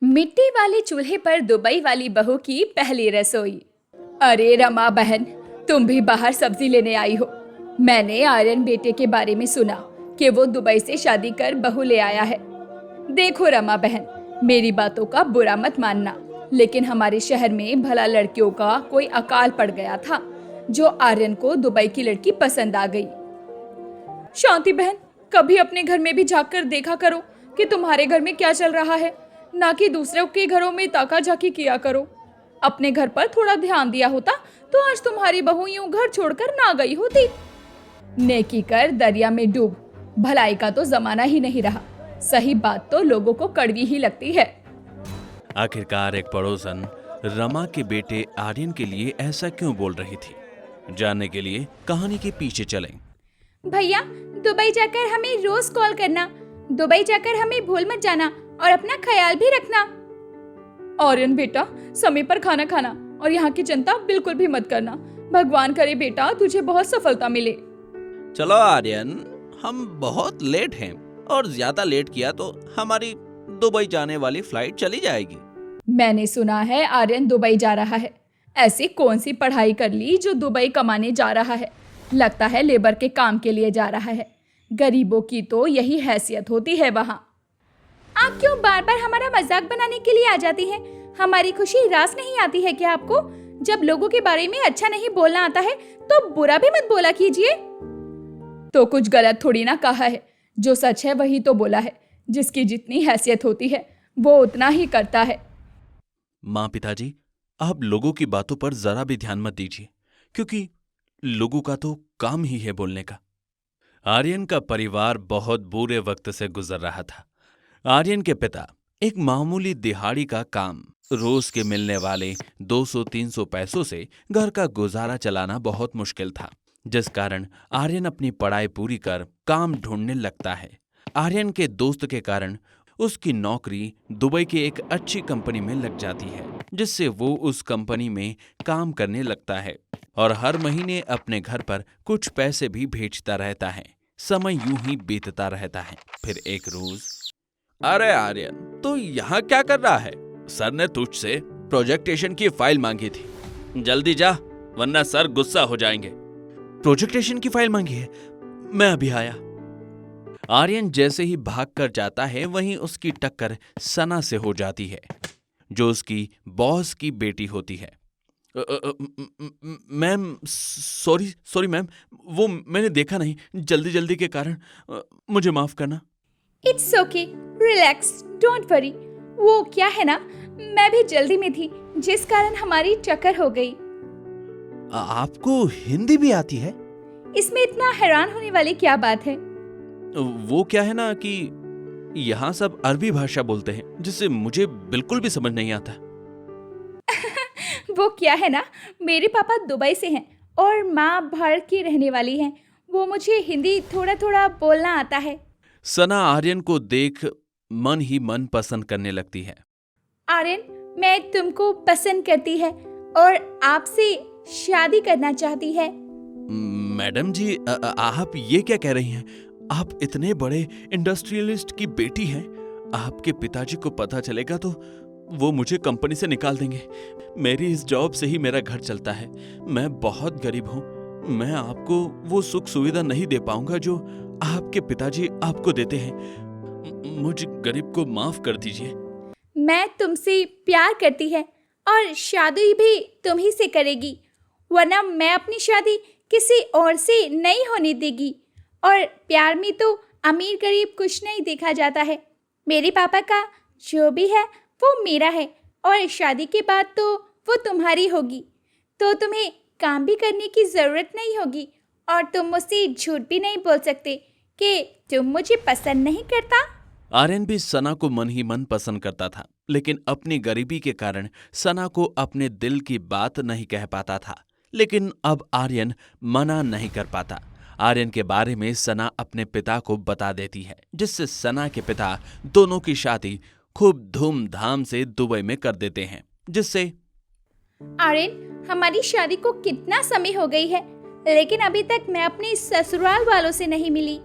मिट्टी वाले चूल्हे पर दुबई वाली बहू की पहली रसोई। अरे रमा बहन, तुम भी बाहर सब्जी लेने आई हो। मैंने आर्यन बेटे के बारे में सुना कि वो दुबई से शादी कर बहू ले आया है। देखो रमा बहन, मेरी बातों का बुरा मत मानना, लेकिन हमारे शहर में भला लड़कियों का कोई अकाल पड़ गया था जो आर्यन को दुबई की लड़की पसंद आ गई। शांति बहन, कभी अपने घर में भी झांक कर देखा करो कि तुम्हारे घर में क्या चल रहा है, ना कि दूसरों के घरों में ताका झाकी किया करो। अपने घर पर थोड़ा ध्यान दिया होता तो आज तुम्हारी बहू यूं घर छोड़कर ना गई होती। नेकी कर दरिया में डूब, भलाई का तो जमाना ही नहीं रहा। सही बात तो लोगों को कड़वी ही लगती है। आखिरकार एक पड़ोसन रमा के बेटे आर्यन के लिए ऐसा क्यों बोल रही थी? जानने के लिए कहानी के पीछे चलें। भैया, दुबई जाकर हमें रोज कॉल करना। दुबई जाकर हमें भूल मत जाना और अपना ख्याल भी रखना। आर्यन बेटा, समय पर खाना खाना और यहाँ की चिंता बिल्कुल भी मत करना। भगवान करे बेटा तुझे बहुत सफलता मिले। चलो आर्यन, हम बहुत लेट हैं और ज्यादा लेट किया तो हमारी दुबई जाने वाली फ्लाइट चली जाएगी। मैंने सुना है आर्यन दुबई जा रहा है। ऐसी कौन सी पढ़ाई कर ली जो दुबई कमाने जा रहा है? लगता है लेबर के काम के लिए जा रहा है। गरीबों की तो यही हैसियत होती है वहाँ। आप क्यों बार बार हमारा मजाक बनाने के लिए आ जाती हैं? हमारी खुशी रास नहीं आती है क्या आपको? जब लोगों के बारे में अच्छा नहीं बोलना आता है तो बुरा भी मत बोला कीजिए। तो कुछ गलत थोड़ी ना कहा है, जो सच है वही तो बोला है। जिसकी जितनी हैसियत होती है वो उतना ही करता है। माँ पिताजी, आप लोगों की बातों पर जरा भी ध्यान मत दीजिए, क्योंकि लोगों का तो काम ही है बोलने का। आर्यन का परिवार बहुत बुरे वक्त से गुजर रहा था। आर्यन के पिता एक मामूली दिहाड़ी का काम, रोज के मिलने वाले 200-300 पैसों से घर का गुजारा चलाना बहुत मुश्किल था, जिस कारण आर्यन अपनी पढ़ाई पूरी कर काम ढूंढने लगता है। आर्यन के दोस्त के कारण उसकी नौकरी दुबई की एक अच्छी कंपनी में लग जाती है, जिससे वो उस कंपनी में काम करने लगता है और हर महीने अपने घर पर कुछ पैसे भी भेजता रहता है। समय यूं ही बीतता रहता है। फिर एक रोज, अरे आर्यन, तू यहाँ क्या कर रहा है? सर ने तुझसे प्रोजेक्टेशन की फाइल मांगी थी, जल्दी जा वरना सर गुस्सा हो जाएंगे। प्रोजेक्टेशन की फाइल मांगी है? मैं अभी आया। आर्यन जैसे ही भागकर जाता है वहीं उसकी टक्कर सना से हो जाती है, जो उसकी बॉस की बेटी होती है। मैम, सॉरी मैम, वो मैंने देखा नहीं, जल्दी के कारण मुझे माफ करना। It's okay, relax, don't worry. वो क्या है ना, मैं भी जल्दी में थी जिस कारण हमारी टक्कर हो गई। आपको हिंदी भी आती है? इसमें इतना हैरान होने वाली क्या बात है? वो क्या है ना कि यहाँ सब अरबी भाषा बोलते हैं, जिससे मुझे बिल्कुल भी समझ नहीं आता। वो क्या है ना, मेरे पापा दुबई से हैं और माँ भारत की रहने वाली हैं। वो मुझे हिंदी थोड़ा थोड़ा बोलना आता है। सना आर्यन को देख मन ही मन पसंद करने लगती है। आर्यन, मैं तुमको पसंद करती है और आपसे शादी करना चाहती है। मैडम जी, आप ये क्या कह रही हैं? आप इतने बड़े इंडस्ट्रियलिस्ट की बेटी हैं। आपके पिताजी को पता चलेगा तो वो मुझे कंपनी से निकाल देंगे। मेरी इस जॉब से ही मेरा घर चलता है। मैं बहुत गरीब हूँ। मैं आपको वो सुख सुविधा नहीं दे पाऊंगा जो आपके पिताजी आपको देते हैं। मुझे गरीब को माफ कर दीजिए। मैं तुमसे प्यार करती है और शादी भी तुम ही से करेगी, वरना मैं अपनी शादी किसी और से नहीं होने देगी। और प्यार में तो अमीर गरीब कुछ नहीं देखा जाता है। मेरे पापा का जो भी है वो मेरा है और शादी के बाद तो वो तुम्हारी होगी। तो तुम्हें काम भी करने की ज़रूरत नहीं होगी और तुम मुझसे झूठ भी नहीं बोल सकते कि तुम मुझे पसंद नहीं करता। आर्यन भी सना को मन ही मन पसंद करता था, लेकिन अपनी गरीबी के कारण सना को अपने दिल की बात नहीं कह पाता था। लेकिन अब आर्यन मना नहीं कर पाता। आर्यन के बारे में सना अपने पिता को बता देती है, जिससे सना के पिता दोनों की शादी खूब धूमधाम से दुबई में कर देते हैं। जिससे आर्यन, हमारी शादी को कितना समय हो गई है, लेकिन अभी तक मैं अपने ससुराल वालों से नहीं मिली।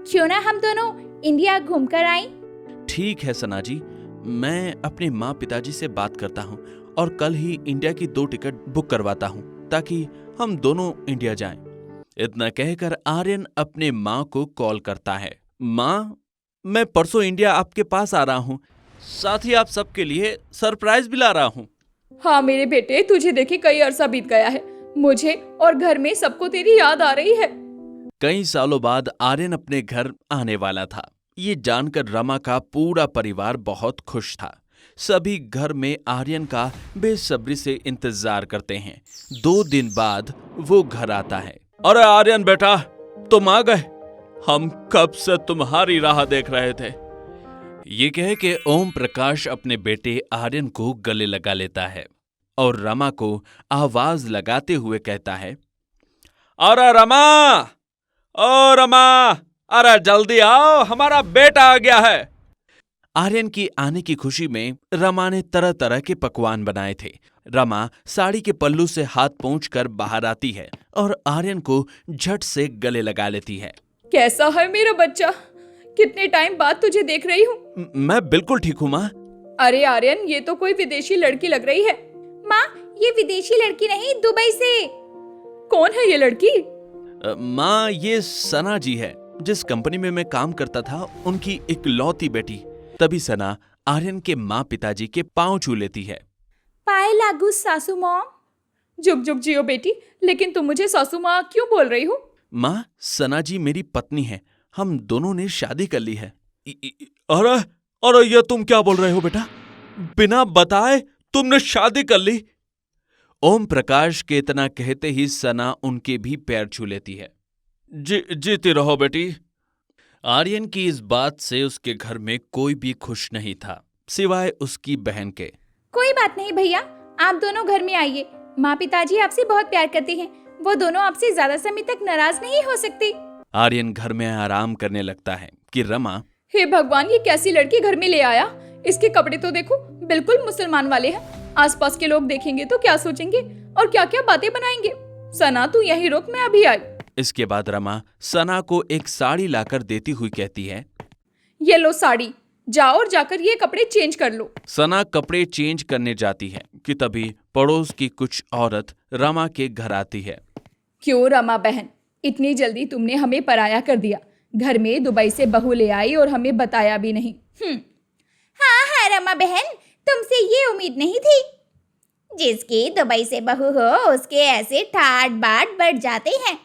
क्यों ना हम दोनों इंडिया घूमकर आएं? ठीक है सना जी, मैं अपने माँ पिताजी से बात करता हूँ और कल ही इंडिया की 2 टिकट बुक करवाता हूँ ताकि हम दोनों इंडिया जाएं। इतना कहकर आर्यन अपने माँ को कॉल करता है। माँ, मैं परसों इंडिया आपके पास आ रहा हूँ, साथ ही आप सबके लिए सरप्राइज भी ला रहा हूँ। हाँ मेरे बेटे, तुझे देखे कई अरसा बीत गया है। मुझे और घर में सबको तेरी याद आ रही है। कई सालों बाद आर्यन अपने घर आने वाला था। ये जानकर रमा का पूरा परिवार बहुत खुश था। सभी घर में आर्यन का बेसब्री से इंतजार करते हैं। 2 दिन बाद वो घर आता है। अरे आर्यन बेटा, तुम आ गए। हम कब से तुम्हारी राह देख रहे थे। ये कह के ओम प्रकाश अपने बेटे आर्यन को गले लगा लेता है और रमा को आवाज लगाते हुए कहता है, अरे रमा, ओ रमा, अरे जल्दी आओ, हमारा बेटा आ गया है। आर्यन की आने की खुशी में रमा ने तरह तरह के पकवान बनाए थे। रमा साड़ी के पल्लू से हाथ पोंछकर बाहर आती है और आर्यन को झट से गले लगा लेती है। कैसा है मेरा बच्चा? कितने टाइम बाद तुझे देख रही हूँ। मैं बिल्कुल ठीक हूँ माँ। अरे आर्यन, ये तो कोई विदेशी लड़की लग रही है। माँ, ये विदेशी लड़की नहीं, दुबई से। कौन है ये लड़की? माँ, ये सना जी है, जिस कंपनी में मैं काम करता था, उनकी इकलौती बेटी। तभी सना आर्यन के माँ पिताजी के पांव छू लेती है। पाए लागू सासू मॉम। जुग जुग जियो बेटी, लेकिन तुम मुझे सासू माँ क्यों बोल रही हो? माँ, सना जी मेरी पत्नी है। हम दोनों ने शादी कर ली है। अरे अरे, ये तुम क्या बोल रहे हो बेटा? बिना बताए तुमने शादी कर ली? ओम प्रकाश के इतना कहते ही सना उनके भी पैर छू लेती है। जीती रहो बेटी। आर्यन की इस बात से उसके घर में कोई भी खुश नहीं था, सिवाय उसकी बहन के। कोई बात नहीं भैया, आप दोनों घर में आइए। माँ पिताजी आपसे बहुत प्यार करते हैं। वो दोनों आपसे ज्यादा समय तक नाराज नहीं हो सकते। आर्यन घर में आराम करने लगता है कि रमा, हे भगवान, ये कैसी लड़की घर में ले आया? इसके कपड़े तो देखो, बिल्कुल मुसलमान वाले हैं। आसपास के लोग देखेंगे तो क्या सोचेंगे और क्या क्या बातें बनाएंगे। सना, तू यहीं रुक, मैं अभी आई। इसके बाद रमा सना को एक साड़ी लाकर देती हुई कहती है, ये लो साड़ी, जाओ और जाकर ये कपड़े चेंज कर लो। सना कपड़े चेंज करने जाती है कि तभी पड़ोस की कुछ औरत रमा के घर आती है। क्यों रमा बहन, इतनी जल्दी तुमने हमें पराया कर दिया। घर में दुबई से बहू ले आई और हमें बताया भी नहीं। हाँ हाँ रमा बहन, तुमसे ये उम्मीद नहीं थी। जिसकी दुबई से बहू हो उसके ऐसे ठाट बाट बढ़ जाते हैं।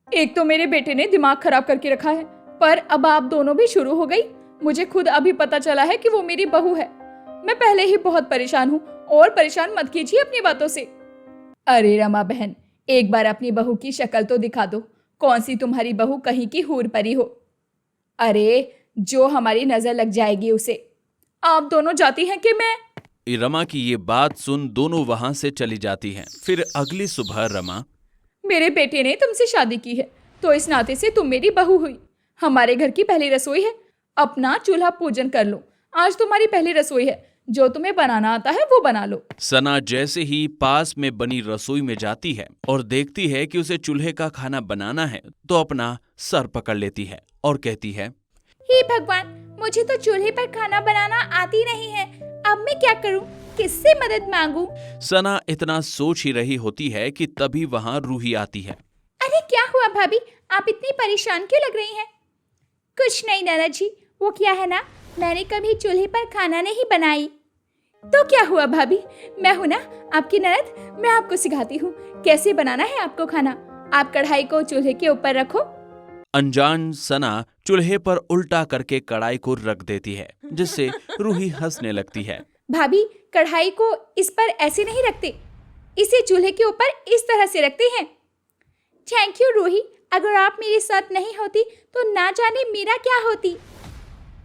एक तो मेरे बेटे ने दिमाग खराब करके रखा है, पर अब आप दोनों भी शुरू हो गई। मुझे खुद अभी पता चला है कि वो मेरी बहू है। मैं पहले ही बहुत परेशान हूँ और परेशान मत कीजिए अपनी बातों से। अरे रमा बहन, एक बार अपनी बहू की शक्ल तो दिखा दो। कौन सी तुम्हारी बहू कहीं की हूर परी हो? अरे जो हमारी नजर लग जाएगी उसे। आप दोनों जाती हैं कि मैं? रमा की ये बात सुन दोनों वहां से चली जाती हैं। फिर अगली सुबह रमा, मेरे बेटे ने तुमसे शादी की है तो इस नाते से तुम मेरी बहू हुई। हमारे घर की पहली रसोई है, अपना चूल्हा पूजन कर लो। आज तुम्हारी पहली रसोई है, जो तुम्हें बनाना आता है वो बना लो। सना जैसे ही पास में बनी रसोई में जाती है और देखती है कि उसे चूल्हे का खाना बनाना है तो अपना सर पकड़ लेती है और कहती है, हे भगवान, मुझे तो चूल्हे पर खाना बनाना आती नहीं है। अब मैं क्या करूं? किससे मदद मांगूं? सना इतना सोच ही रही होती है कि तभी वहां रूही आती है। अरे क्या हुआ भाभी, आप इतनी परेशान क्यों लग रही हैं? कुछ नहीं नाना जी, वो क्या है ना, मैंने कभी चूल्हे पर खाना नहीं बनाई। तो क्या हुआ भाभी, मैं हूं ना आपकी ननद, मैं आपको सिखाती हूँ कैसे बनाना है आपको खाना। आप कढ़ाई को चूल्हे के ऊपर रखो। अनजान सना चूल्हे पर उल्टा करके कढ़ाई को रख देती है, जिससे रूही हंसने लगती है। भाभी, कढ़ाई को इस पर ऐसे नहीं रखते, इसे चूल्हे के ऊपर इस तरह से रखते हैं। थैंक यू रूही, अगर आप मेरे साथ नहीं होती तो ना जाने मेरा क्या होती।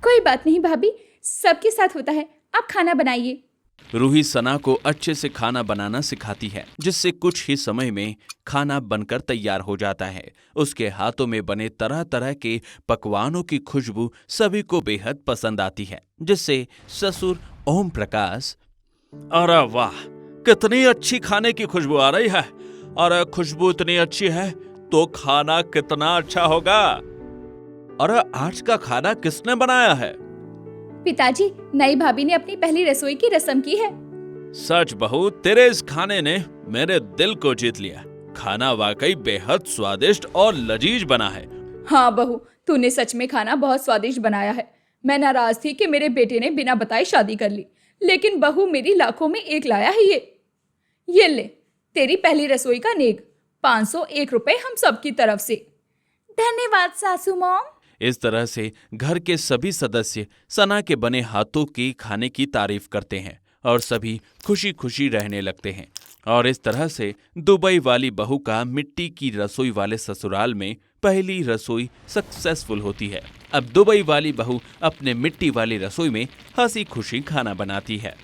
कोई बात नहीं भाभी, सबके साथ होता है। आप खाना बनाइए। रूही सना को अच्छे से खाना बनाना सिखाती है, जिससे कुछ ही समय में खाना बनकर तैयार हो जाता है। उसके हाथों में बने तरह तरह के पकवानों की खुशबू सभी को बेहद पसंद आती है, जिससे ससुर ओम प्रकाश, अरे वाह, कितनी अच्छी खाने की खुशबू आ रही है। अरे खुशबू इतनी अच्छी है तो खाना कितना अच्छा होगा। अरे आज का खाना किसने बनाया है? पिताजी, नई भाभी ने अपनी पहली रसोई की रस्म की है। सच बहू, तेरे इस खाने ने मेरे दिल को जीत लिया। खाना वाकई बेहद स्वादिष्ट और लजीज बना है। हाँ बहू, तूने सच में खाना बहुत स्वादिष्ट बनाया है। मैं नाराज थी कि मेरे बेटे ने बिना बताए शादी कर ली, लेकिन बहू मेरी लाखों में एक लाया है ये ले, तेरी पहली रसोई का नेक, 501 रुपए हम सबकी तरफ से। धन्यवाद सासू मॉम। इस तरह से घर के सभी सदस्य सना के बने हाथों की खाने की तारीफ करते हैं और सभी खुशी खुशी रहने लगते हैं। और इस तरह से दुबई वाली बहू का मिट्टी की रसोई वाले ससुराल में पहली रसोई सक्सेसफुल होती है। अब दुबई वाली बहू अपने मिट्टी वाली रसोई में हंसी खुशी खाना बनाती है।